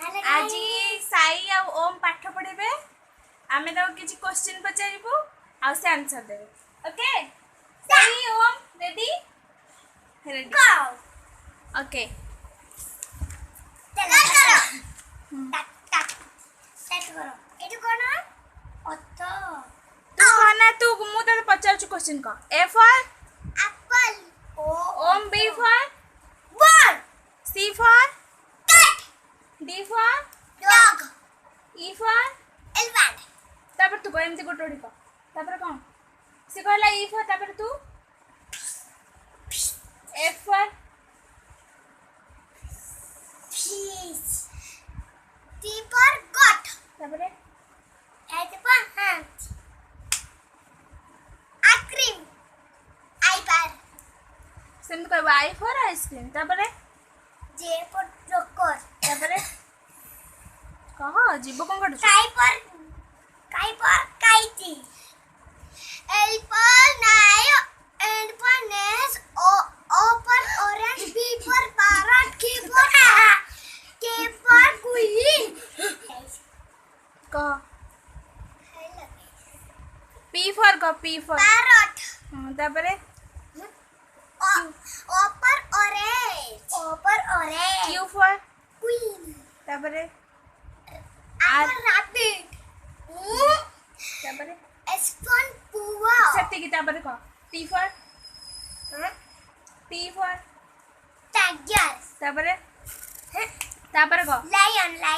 आज साई आ ओम पाठ पढ़े आमे तो किसी क्वेश्चन पचारू आ से आंसर देबे। ओके साई ओम रेडी रेडी ओके चलो करो टक टक सेट करो एटू कोन ओतो तू कहना तू मु तो पचारू क्वेश्चन का ए फॉर एप्पल ओम B for ball C for cat D for dog E for elephant तापर तू को एमती गोटोडी को तापर कोन से कहला ई फॉर तापर तू F for fish T for goat तापर H for hand ice cream I पर सेम कहबो आई फॉर आइसक्रीम तापर जे फॉर जोकर तापर कह जीव कोन कट काई पर काइटी एल पर नायो एंड पर नेस ओ पर ऑरेंज बी पर पैरट के पर क्वीन कह पी फॉर का पी फॉर पैरट तापर ओ पर ऑरेंज क्यू फॉर क्वीन तापर आर रैबिट तापर एस फॉर पुआ सत्य की तापर कह टी फॉर टाइगर तापर कह lion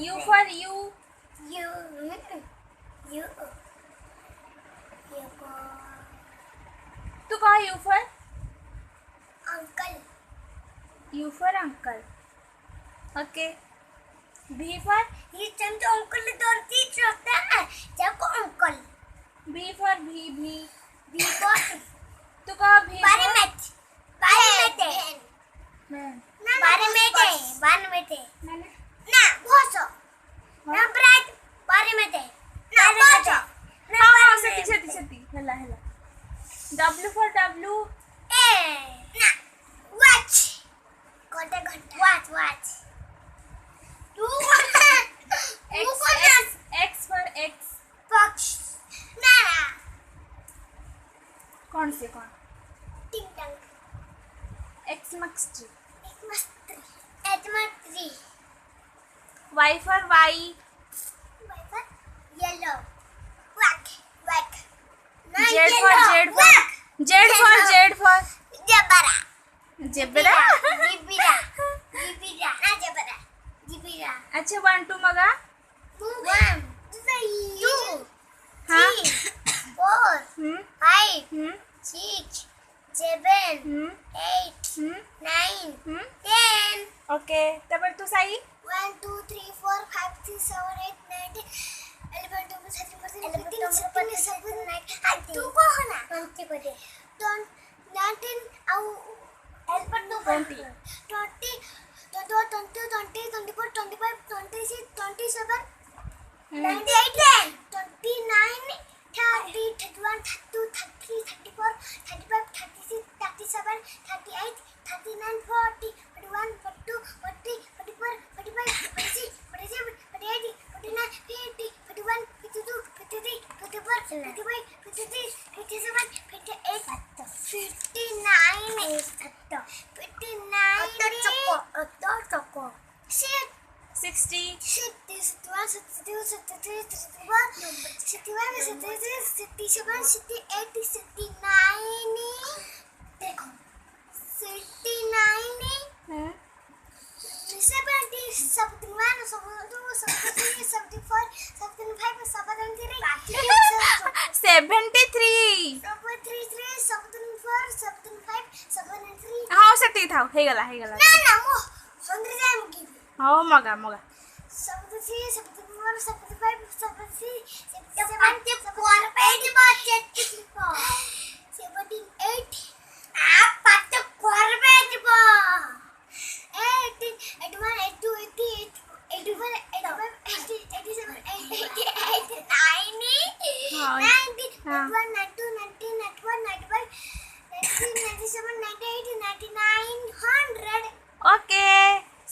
U for U you तू कह यू फॉर अंकल ओके भी फॉर ये चंद अंकल दौड़ती चलता है जब अंकल भी फॉर भी फॉर तू कह भी बारीमेट मैंने ना भोसो ना ब्रेड बारीमेट ना भोसो हाँ सती हला W फॉर W ना watch watch X for X box ना कौन से कौन टिंग टंग X max 3 tree Y for Y yellow black Z for zebra zebra अच्छा 1 2 मगा 1 2 हाँ 4 5 6 7 हम्म 8 9 हम्म 10 ओके तब तू सही 1 2 3 4 5 6 7 8 9 10 11 12 13 14 15 तू को हो ना 19 आउ 20 24 25 26 27 28 29 30 31 32 33 34 35 36 37 38 39 40 41 42 43 44 45 46 47 48 49 50 51 52 53 54 55 56 57 58 59 60 61 62 63 64 65 66 67 68 69 देखो 69 हाँ 70 71 72 73 74 75 73 73 73 74 75 73 हाँ सती था हे गला ना मो 100 जाए मुकी हाँ मगा 73 74 75 76 77 पेज बचे 78 आप पाते कोर पेज बा 81 82 83 84 85 87 88 90 91 92 93 94 95 97 98 99 100 ओके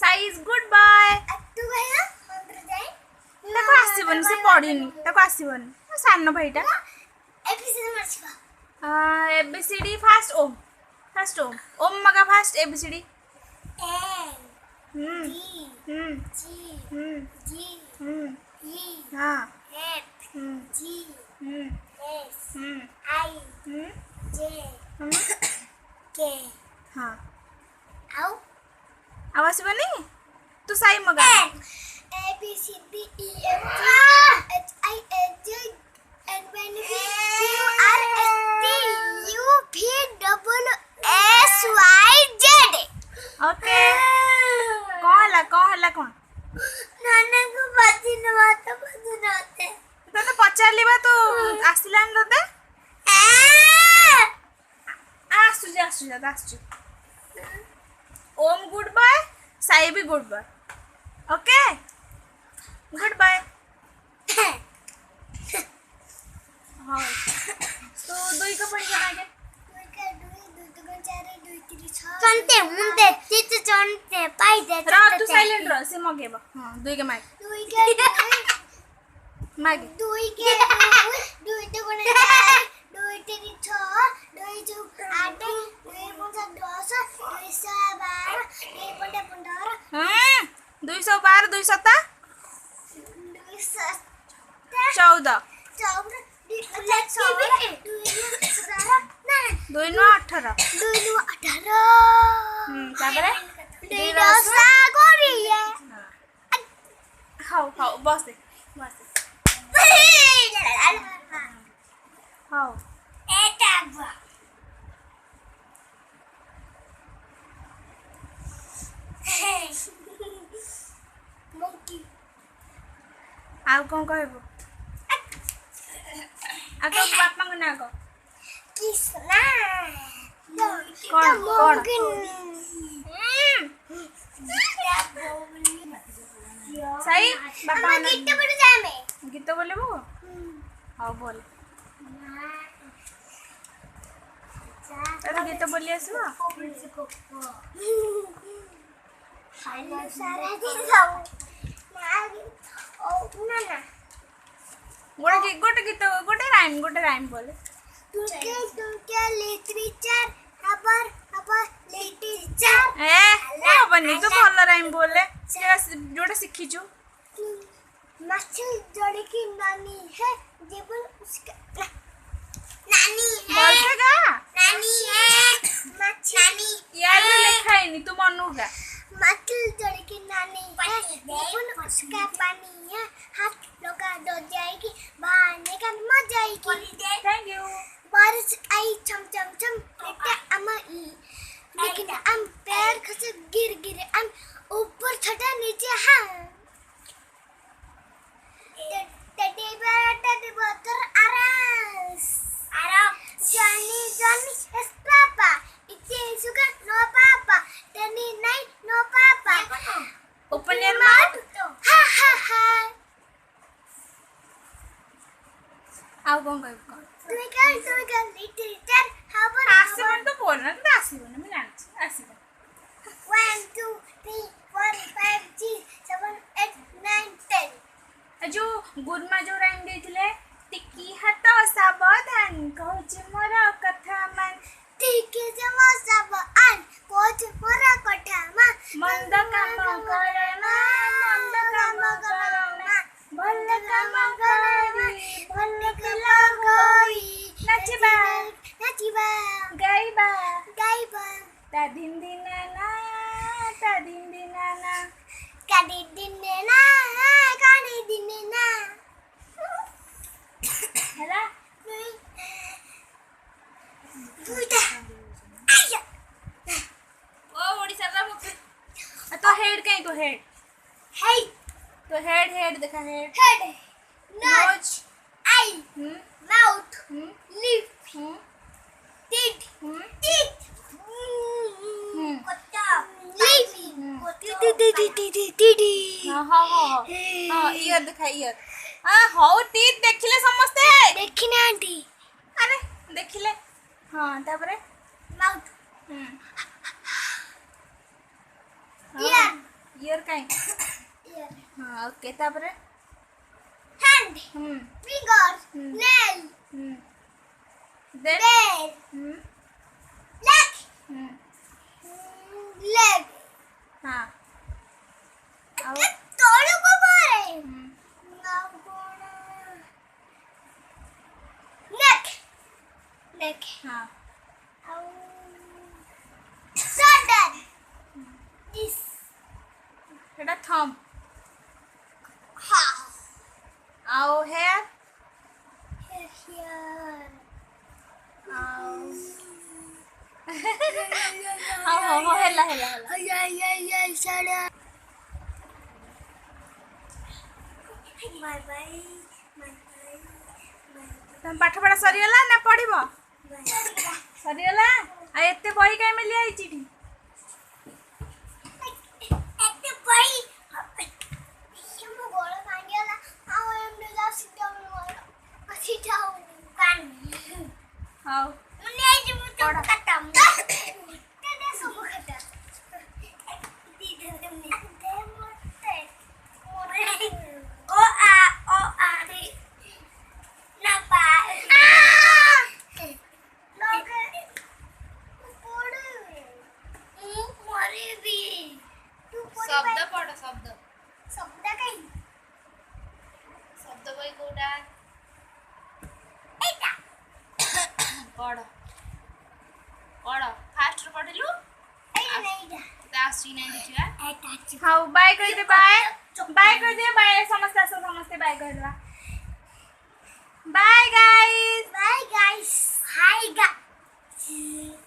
साई पढ़िनी ताको आसीबनी सानो भाईटा एबीसीडी मारछिबा एबीसीडी फास्ट ओम मगा फास्ट एबीसीडी ए हम्म डी हम्म जी हम्म जी हम्म ई हाँ एफ हम्म जी हम्म एस हम्म आई हम्म जे हम्म के हाँ आउ अब आसीबनी तू साई मगा A B C D E F G H I H J N P Q R S T U V W S Y Z okay कौन हला कौन नाना को बाती न बात पसंद तो पचारली बा तू आसिलान तते आसु ओम गुड बाय साई भी good bye okay good bye हाँ तो दुई का पढ़ी बना के चंते मुंडे चित चंते पाई दे रह तू साइलेंट रह से मगेबा हां दुई के माइक मागे दुई के दुई तो कोने दुई तेरी 6 दुई जो 8 दुई पंजा 10 दुई 12 दुई पंडा 15 212 2 7 दुई 7 14 14 दुई 16 2 9 18 दुई 18 तापरे दुई 10 गोरिया हाउ बस दे हाउ एटा मोंकी आउ कौन कहबो आ तो बापा को ना को किसना कौन सही बापा हम गीत बोल जामे गीत बोलेबो हाउ बोल गीत बोली आसबो सारा दिन खाओ ना ना गोटे गीत गोटे राइम बोले तुमके लिटरेचर खबर लिटरेचर ए हबनी तो भल राइम बोले जोटा शिखीचु मछली जोड़ी की नानी है जीवन उसका नानी है बोलतेगा नानी है नानी यार लिखा है नहीं तू मनुगा मछली जोड़ी की नानी है जीवन उसका पानी है हाथ लगा दो जाएगी बहाने का मजा आएगी थैंक यू बारिश आई चम चम चम बेटा अम्मा लेकिन हम पैर खसे गिर हम ऊपर छटा नीचे हाँ टेडी बतर आरास Johnny is papa. It is sugar, no papa. Danny night, no papa. Open your mouth. Ha ha ha. आओ कौन कहे कौन Twinkle, little how about आसिबन तो बोलना तो आसिबन मैं जानती आसिबन 1, 2, 3, 4, 5, 6, 7, 8, 9, 10. जो गुरमा जो राइम देथिले टिकी हाथ सावधान कहूची मोर कथा मान टिकी जमा सावधान कहूची मोर कथा मान मंद काम करे ना भल काम करे भल लगोई नचबा गाइबा ता दिन दिनाना काडी दिनेना हैला दुईटा आया ओ ओडिसा रा मुख तो हेड कहीं तो हेड हे तो हेड देखा head head nose eye mouth lip teeth कोटा लिप टीडी हां ईयर देखा ईयर हां टीथ देखिले समस्ते देखिना आंटी अरे देखिले हां तापरे माउथ ईयर काई ईयर हां ओके तापरे hand hand, finger, nail, then bear, leg, leg. हाँ ଆଉ ତଳକୁ ପଳେ। ଆଉ କଣ? neck, neck. हाँ ଆଉ shoulder, this. ସେଟା thumb Ha. ଆଉ hair Here. ଆଉ ହଁ ହଁ ହେଲା ହେଲା ହେଲା Ay, shut up. My bye. ତମ ପାଠ ପଢା ସରିଗଲା ନା ପଢିବ ସରିଗଲା ଆଉ ଏତେ ବହି କାଇଁ ମିଳି ଆଇଛି ଏଠି At the bye. ମୁଁ ଗୋଳ ଭାଙ୍ଗିଗଲା ଆଉ ଏମିତି ଯା ସିଧା ମୋର ସିଧା ହଉନି ହଉ ମୁଁ ନେଇଯିବି ତ ପଢ। ଖତମ ତେ ସବୁ ଖତମ ଦେ ମୋତେ ଓ ଆ ରେ ନା ପା ଲगे ପଡେ ମୁଁ ମରିବି ତୁ ଶବ୍ଦ ପଢ ଶବ୍ଦ ଶବ୍ଦ କାଇଁ ଶବ୍ଦ ବହି କୋଉଟା ଏଇଟା ପଢ ପଢ ଫାଷ୍ଟରୁ ପଢିଲୁ ଏଇଟା ଏଇଟା ତା ଆସୁଛି ନାହିଁ ଦେଖିବା ଏଇଟା ହଉ ବାଏ କହିଦେ ବାଏ କହିଦେ ବାଏ ସମସ୍ତେ ଆସ ସମସ୍ତେ ବାଏ କହିଦେବା bye guys Bye guys. Hi guys.